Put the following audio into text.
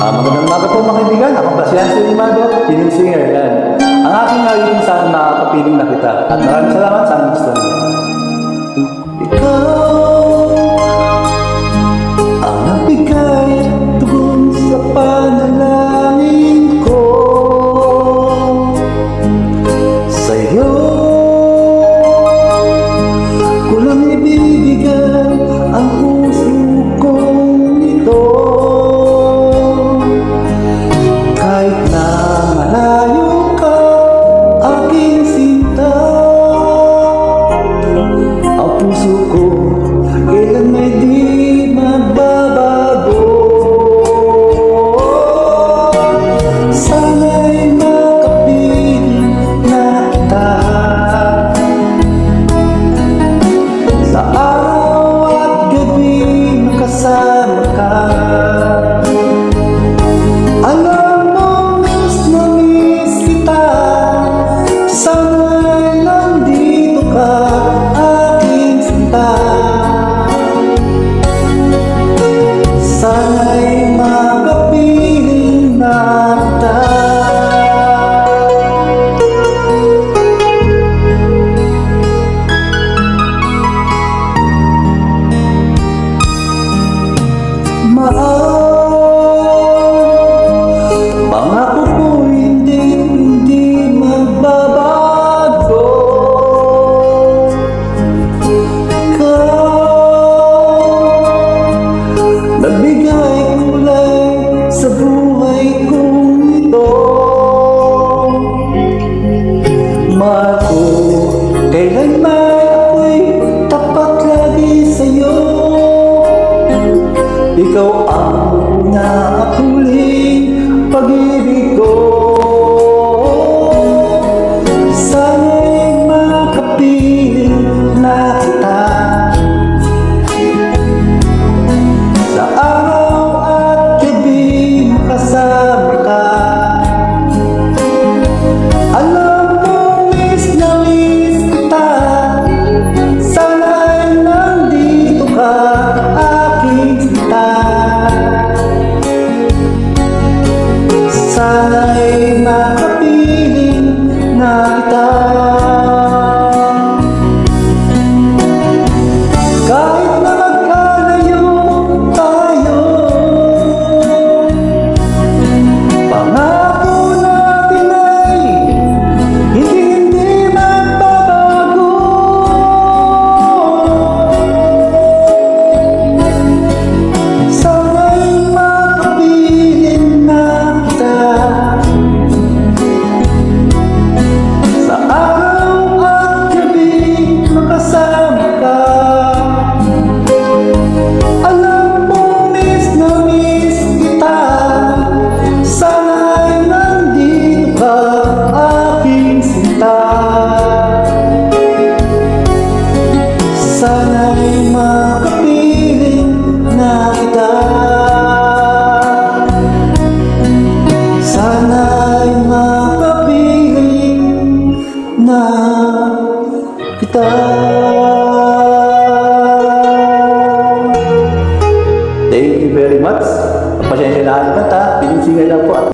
Magandang umaga po mga kaibigan. Ako pa si Ansel Limado, Piling Singer. Yan. Ang aking awitin saan nakakapiling na kita. At maraming salamat sa aming gusto niyo. Ikaw ang nagbigay tugon sa panalangin ko. Sa'yo ko lang ibibigay ang puso kong ito. Kahit na malayo ka, aking sinta, ang puso ko kailan may di magbabago. Sana'y makapiling na kita sa araw at gabi, makasama ka. Alam mo, miss na miss kita, sana'y nandito ka, aking sinta. Sana'y makapiling na kita. Pangako ko hindi magbabago. Ikaw nagbigay kulay sa buhay kong ito. Mahal ko kailanman ako'y tapat lagi sa'yo. Ikaw ang una at huling pag-ibig ko. Sana'y makapiling na kita sa araw at gabi, makasama ka. Alam mo, miss na miss kita, sana'y nandito ka, aking sinta. Sana'y makapiling na kita. Kahit na magkalayo tayo, pangako natin ay hindi magbabago. Sana'y makapiling na kita sa araw at gabi, makasama ka. Alam mo, miss na miss kita, sana'y nandito ka, aking sinta. Sana'y makapiling na kita. Sana'y makapiling na kita. Thank you very much. Pasensya na ang kanta, Piling Singer lang po.